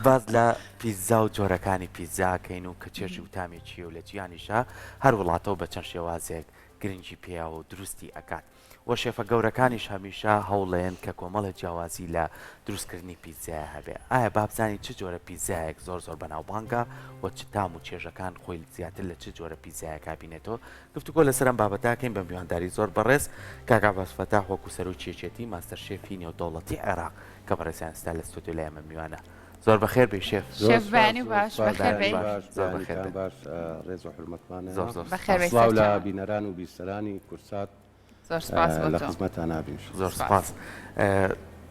باز لە پیزا و جۆرەکانی پیزاکەین و کە چێژی و تامێکیە و لە جیانیشە هەر وڵاتەوە بە چەند شێوازێک گرنگی پێیا و دروستی ئەکات وە شێفە گەورەکانیش هەمیشە هەوڵێن کە کۆمەڵە جیاوازی لە دروستکردنی پیزای هەبێ ئایا بابزانانی چ جۆرە پیزایەک زۆر بەناوبانگە و چ تام و چێژەکان خۆی زیاتر لە چ جۆرە پیزایەکە بینێتەوە گفتوگۆ لەسەرم بابەتاکەین بە میوانداری زۆر بەڕێز کاکا بەسفەتاح وەکو سەرۆکیەتی ماستەر شێفی نێودەوڵەتی عێراق کە بەڕێزیان ستا لە ستۆدیۆ لای ئێمە میوانە زۆر بەخێر بێ شێف شێفبانی باش بەخێر بێ باش ڕێز و حرمەتمانە بەخێر بێ سڵاو لە بینەران و بیستەرانی کورسات زۆر سپاس لە خزمەتان نابین زۆر سپاس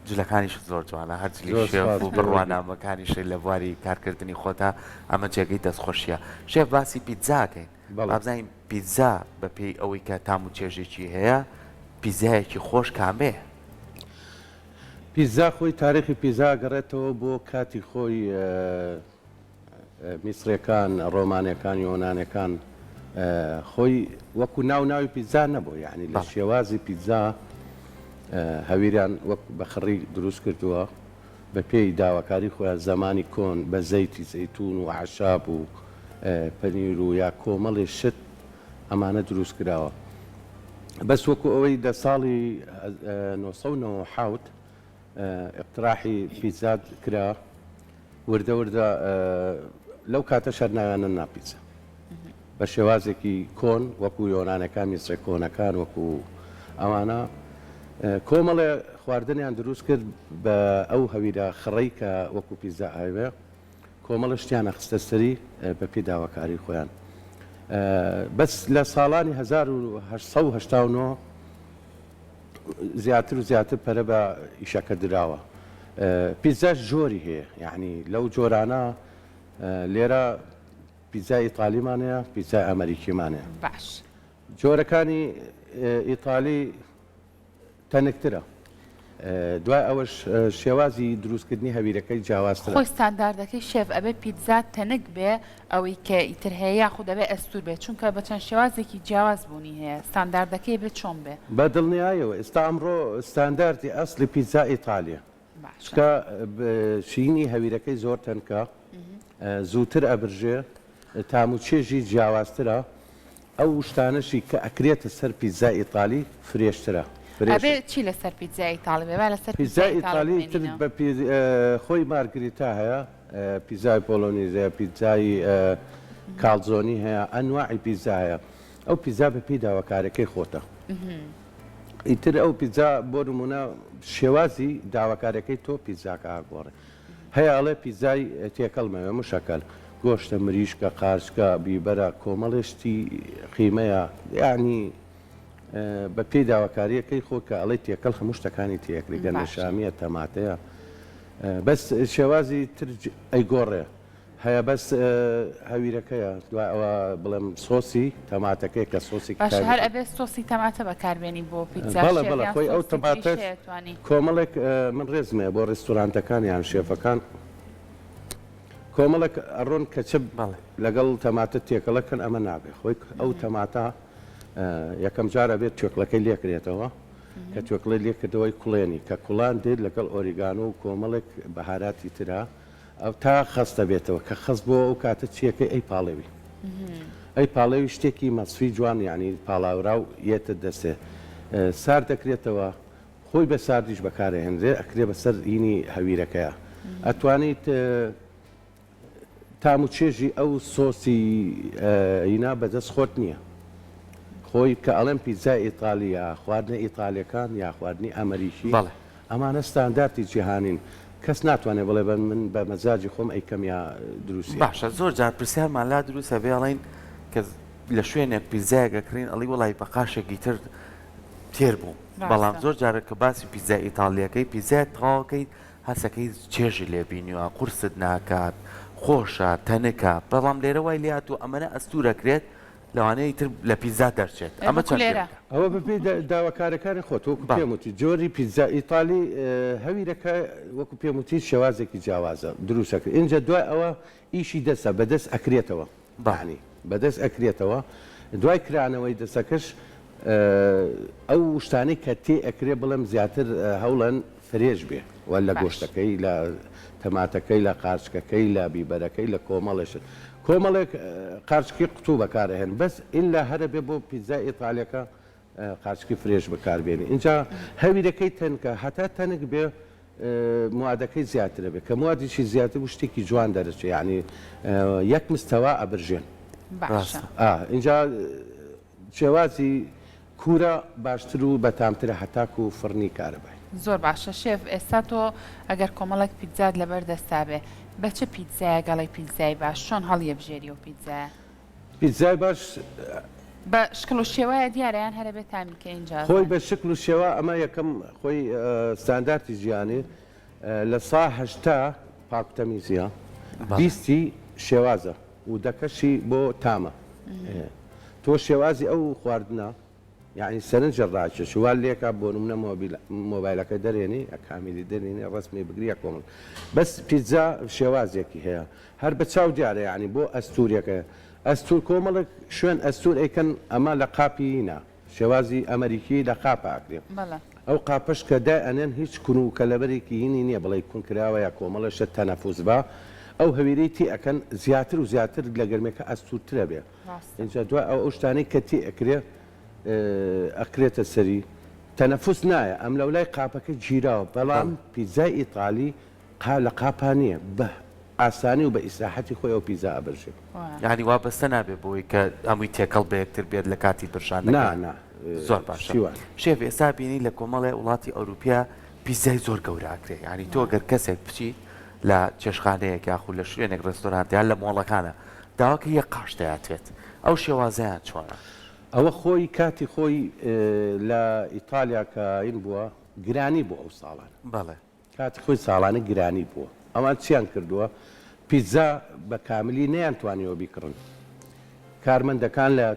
جلەکانیش زۆر جوانە هەرجلی شێف و بڕوانامەکانیش لە بواری کارکردنی خۆتا ئەمە جێگەی دەستخۆشیە شێف باسی پیتزاکەین بابزانین پیتزا بە پێی ئەوەی کە تام و چێژێکی هەیە پیزایەکی خۆش کامێ پیزا خۆی تاریخی پیزا گەڕێتەوە بۆ کاتی خۆی میسرەکان ڕۆمانیەکان یۆنانەکان خۆی وەکو ناوی پیزا نەبوو یعنی لە شێوازی پیزا هەویریان وەک بەخڕی دروست کردووە بە پێی داواکاری خۆیان زمانی کۆن بە زەیتی زەیتون و عەشاب و پەنیر و یا کۆمەڵی شت ئەمانە دروست کراوە بەس وەکو ئەوەی لە ساڵی 1990 اقتراحی پیتزا کرا وردە لەو کاتە شەرناویانە ناپیزا بە شێوازێکی کۆن وەکو یۆنانەکان میسرە کۆنەکان وەکو ئەوانە کۆمەڵێ خواردنیان دروست کرد بە ئەو هەویرە خڕەی کە وەکو پیزا ئاوێ کۆمەڵە شتیانە خستە سەری بە پێی داواکاری خۆیان بەس لە ساڵانی 1970 زیاتر و زیاتر پەرە بە ئیشەکە دراوە پیزاش جۆری هەیە یعنی لەو جۆرانە لێرە پیزای ئیتالیمانەیە پیزای ئەمریکیمانەیە باش جۆرەکانی ئیتالی تەنکترە دوای ئەوەش شێوازی دروستکردنی هەویرەکەی جیاوازترە خۆی ستانداردەکەی شێف ئەبێ پیتزا تەنک بێ ئەوەی کە ئیتر هەیە یاخود دەبێ ئەستور بێت چونکە بە چەند شێوازێکی جیاواز بوونی هەیە ستانداردەکەی بێت چۆن بێ بە دڵنیایەوە ئێستا ئەمڕۆ ستانداردی ئەسلی پیتزا ئیتالیە کە شینی هەویرەکەی زۆر تەنکە زووتر ئەبرژێ تام و چێژی جیاوازترە ئەو شتانەشی کە ئەکرێتە سەر پیتزا ئیتالی فرێشترە ئەبێ چی لەسەر پیتزای ئیتالی بێ لەسەر پیتزا ئیتالی تر بە خۆی مارگریتا هەیە پیتزای پۆلۆنیزە پیتزای کالزۆنی هەیە ئەنواعی پیتزا هەیە ئەو پیتزا بە پێی داواکارەکەی خۆتە ئیتر ئەو پیتزا بۆ نمونە شێوازی داواکارەکەی تۆ پیتزاکە ئاگۆڕێ هەیە ئەڵێ پیتزای تێکەڵمەوێ مشەکەل گۆشتە مریشکە قارچکە بیبەرە کۆمەڵشتی قیمەیە یعنی بە پێی داواکاریەکەی خۆ کە ئەڵێ تێکەڵ هەموو شتەکانی تێکری گەنە شامیە تەماتەیە بەس شێوازی تر ئەیگۆڕێ هەیە بەس هەویرەکەیە دوای ئەوە بڵێم سۆسی تەماتەکەی کە سۆسی باش هەر ئەبێ سۆسی تەماتە بەکاربێنی بۆ پیتزا بەڵێ خۆی ئەو تەماتە کۆمەڵێک من ڕێزمێ بۆ ڕێستورانتەکان یان شێفەکان کۆمەڵک ئەڕۆن کەچب لەگەڵ تەماتە تێکەڵەکەن ئەمە نابێ خۆی ئەو تەماتە یەکەم جارە بێت چۆکلەکەی لێکرێتەوە کە چۆکلەی لێکردەوەی کوڵێنی کە کوڵان دێت لەگەڵ ئۆریگانۆ و کۆمەڵێک بەهاراتی ترا ئەو تا خەستە بێتەوە کە خەست بۆ ئەو کاتە چیەکەی ئەی پاڵێوی ئەی پاڵێوی شتێکی مەسفی جوان یعنی پاڵاوراو یێتە دەستێ سار دەکرێتەوە خۆی بە ساردیش بەکارهێنرێ ئەکرێ بەسەر ئینی هەویرەکەیە ئەتوانیت تام و چێژی ئەو سۆسی ئینا بەدەست خۆت نییە خۆی کە ئەڵێم پیتزا ئیتالیا خواردنە ئیتالیەکان یا خواردنی ئەمریکی ئەمانە ستانداردی جیهانین کەس ناتوانێت بڵێ بە من بە مەزاجی خۆم ئەیکەم یا دروستی باشە زۆر جار پرسیارمان لا دروستە بێڵین کە لە شوێنێک پیتزایەکەکڕین ئەڵی وڵی بەقاشێکی تر تێر بوو بەڵام زۆر جارە کە باسی پیتزا ئیتالیەکەی پیتزای تەواوەکەی هەسەکەی چێژی لێبینیوە قورست ناکات خۆشە تەنکە بەڵام لێرە وای لات و ئەمەە ئەستورەکرێت لەوانەیە تر لە پیتزا دەرچێت ئەمە ئەوە بەپێی داواکارەکانی خۆت وەکو پێموتی جۆری پیتزا ئیتالی هەویرەکە وەکو پێموتی شێوازێکی جیاوازە دروستەکە اینجا دوای ئەوە ئیشی دەستە بەدەست ئەکرێتەوە بەعنی بەدەست ئەکرێتەوە دوای کرانەوەی دەستەکەش ئەو شتانەی کە تێ ئەکرێ بڵێم زیاتر هەوڵەن فرێژ بێ ولا باش. گۆشتەکەی لە تەماتەکەی لە قارچکەکەی لە بیبەرەکەی لە کۆمەڵش کۆمەڵێک قارچکی قوتوو بەکارهێن بەس ئللا هەرە بێ بۆ پیتزا ئیتالیەکە قارچکی فرێش بەکاربێنی اینجا هەویرەکەی تەنکە هەتا تەنک بێ موادەکەی زیاترە بێت کە موادیشی زیاتر و شتێکی جوان دەرەچێت یعنی یەک مستەوا ئەبرژێن باشە اینجا شێوازی کوورە باشتر و بەتامترە هەتاکو و فڕنی کارەبای زۆر باشە شێف ئێستا تۆ ئەگەر کۆمەڵک پیتزات لەبەر دەستا بێ بە چه پیتزایە گەڵی پیتزای باش چۆن هەڵیە بژێری و پیتزایە پیتزای باش بە شکل و شێوایە دیارەیان هەرە بێت تامیکە اینجا خۆی بە شکل و شێوە ئەمە یەکەم خۆی ستانداردی ژیانی لە سا هەشتا پاکتەمیزیە بیستی شێوازە و دەکەشی بۆ تامە تۆ شێوازی ئەو خواردنە یعنی سەرنجە ڕاکێش وال لێکا بۆ نمونە مۆبایلەکە دەرێنی ئەکامیلی دەرێنی ڕستمی بگریە کۆمەڵ بەس پیتزا شێوازێکی هەیە هەر بە چاو دیارە یعنی بۆ ئەستوریەکە ئەستور کۆمەڵک شوێن ئەستور ئەیکەن ئەمە لە قاپینا شێوازی ئەمریکی لە قاپە ئاکرێ ئەو قاپش کە دا ئەنێن هیچ کون و کەلەبەرێکی هینی نییە بڵێ کونکراوە یا کۆمەڵەشە تەنەفوز بە ئەو هەویرەی تی ئەەکەن زیاتر و زیاتر لە گەرمێکە ئەستورترە بێ اینجا دوای ئەو شتانەی کە تی ئەکرێ ئەکرێتە سەری تەنەفوس نایە ئەم لە لای قاپەکە گیراوە بەڵام پیتزای ئیتالی لە قاپانیە بە ئاسانی و بە ئیسراحەتی خۆی ئەو پیزا ئەبرژێ یعنی وا بەستە نابێ بۆی کە ئەمووی تێکەڵ بە یەکتر بێت لە کاتی برشان نا زۆر باشە شێف ئێستا بینی لە کۆمەڵی وڵاتی ئەوروپیا پیزای زۆر گەوراکرێ یعنی تۆ گەر کەسێک بچیت لە چێشخانەیەک یاخو لە شوێنێک ڕێستۆرانتیان لە مۆڵەکانە داواکە یەک قاش دەیاتوێت ئەو شێوازیان چۆنە ئەوە خۆی کاتی خۆی لە ئیتالیا کە این بووە گرانی بوو ئەو ساڵان بەڵێ کاتی خۆی ساڵانە گرانی بووە ئەوان چیان کردووە پیتزا بە کاملی نەیانتوانیەوە بیکڕن کارمەندەکان لە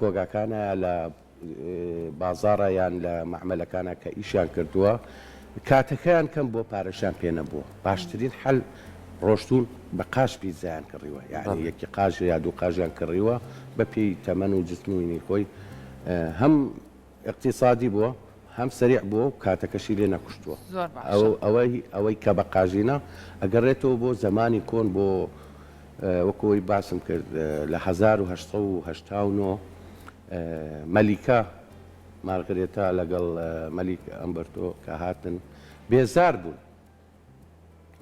کۆگاکانە لە بازاڕە یان لە مەعمەلەکانە کە ئیشیان کردووە کاتەکەیان کەم بۆ پارەشان پێ نەبووە باشترین حەل ڕۆشتون بە قاش پیتزایان کڕیوە یعنی یەکی قاژ یا دوو قاژیان کڕیوە بە پێی تەمەن و جسموینی خۆی هەم اقتصادی بووە هەم سریع بووە و کاتەکەشی لێ نەکوشتووە ئەوەی کە بە قاژینە ئەگەڕێتەوە بۆ زمانی کۆن بۆ وەکەوەی باسم کرد لە 1970 مەلیکا مارگرێتا لەگەڵ مەلیک ئەمبەرتۆ کە هاتن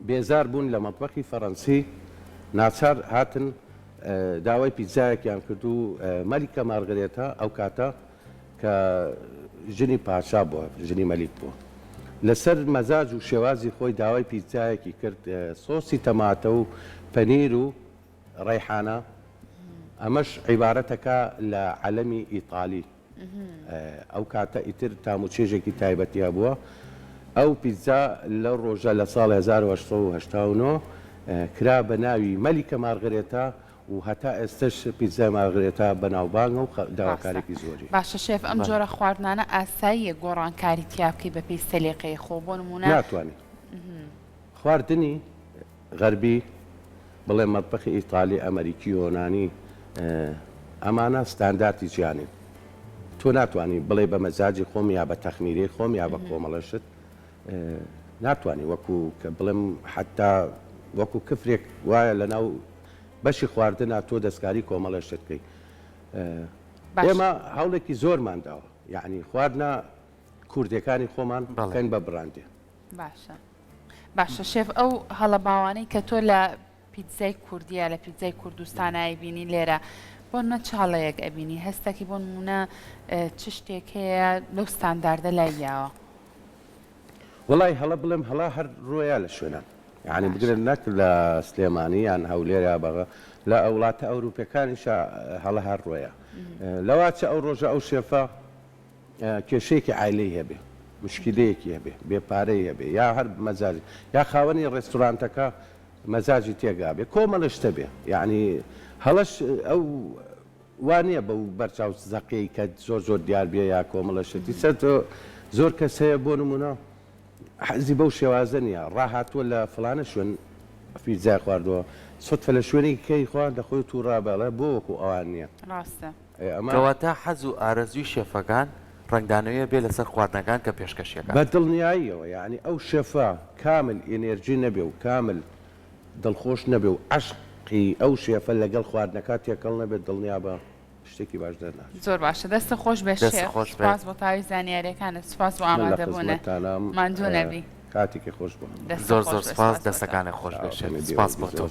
بێزار بوون لە مەتبەخی فەڕەنسی ناچار هاتن داوای پیتزایەکیان کرد و مەلیکە مارگرێتا ئەو کاتە کە ژنی پاشا بووە ژنی مەلیک بووە لەسەر مەزاج و شێوازی خۆی داوای پیتزایەکی کرد سۆسی تەماتە و پەنیر و ڕەیحانە ئەمەش عیبارەتەکە لە عەلەمی ئیتالی ئەو کاتە ئیتر تاموچێژێکی تایبەتیە بووە ئەو پیتزا لەو ڕۆژە لە ساڵ 1970 کرا بە ناوی مەلیکە مارگرێتا و هەتا ئێستش پیتزای مارگرێتا بەناوبانگە و داواکارێکی زۆری باشە شێف ئەم جۆرە خواردنانە ئاساییە گۆڕانکاری تیاکەی بە پێی سەلیقەی خۆ بۆ نمونە ناتوانێت خواردنی غەربی بڵێ مەتبەخی ئیتالی ئەمریکی یۆنانی ئەمانە ستانداردی ژیانی تۆ ناتوانانی بڵێ بە مەزاجی خۆم یا بە تەخمیری خۆم یا بە کۆمەڵەشت ناتوانانی وەکو کە بڵێم حتا وەکو کفرێک وایە لە ناو بەشی خواردنە تۆ دەستکاری کۆمەڵەشت بکەیت ئێمە هەوڵێکی زۆرمان داوە یعنی خواردنە کوردەکانی خۆمان بکەین بە بڕاندێ باشە شێف ئەو هەڵە باوانەی کە تۆ لە پیتزای کوردیە لە پیتزای کوردستانایی بینی لێرە بۆ نە چاڵەیەک ئەبینی هەستێکی بۆ نمونە چ شتێک هەیە لەو ستانداردە لاییاوە وڵی هەڵە بڵێم هەڵا هەر ڕۆیە لە شوێنان یعنی بگرن نەک لە سلێمانی یان هەولێرە بەغە لە وڵاتە ئەوروپیەکانیشە هەڵە هەر ڕۆیە لەواچە ئەو ڕۆژە ئەو شێفە کێشەیەکی عایلەی هەبێ مشکلەیەکی هەبێ بێپارەی هەبێ یا هەر مەزاجی یا خاوەنی ڕێستورانتەکە مەزاجی تێگا بێ کۆمەڵشتە بێ یعنی هەڵەش ئەو وانە بەو بەرچاو زەقەی کە زۆر دیار بێ یا کۆمەڵەشتی سەر زۆر کەس هەیە بۆ نمونە حەزی بەو شێوازە نیە ڕاهاتووە لە فڵانە شوێن پیتزای خواردووە سوتفە لە شوێنی کەی خوارد دەخۆی تووڕابێڵە بۆ وەکو ئەوان نییە ڕاستە کەواتە حەز و ئارەزوی شێفەکان ڕنگدانەوەیە بێ لەسەر خواردنەکان کە پێشکەشیەکە بە دڵنیاییەوە یعنی ئەو شێفە کامل ئێنێرجی نەبێ و کامل دڵخۆش نەبێ و عشقی ئەو شێفە لەگەڵ خواردنەکە تێکەڵ نەبێت دڵنیا بە شتێکی باش دەرنات. زۆر باشە دەستە خۆش بێ شێف سپاس بۆ تاوی زانیاریەکانت سپاس بۆ ئامادەبوونە ماندوو نەبی کاتێکی خۆش بوو زۆر زۆر سپاس دەستەکانی خۆش بێشێت سپاس بۆ تۆ.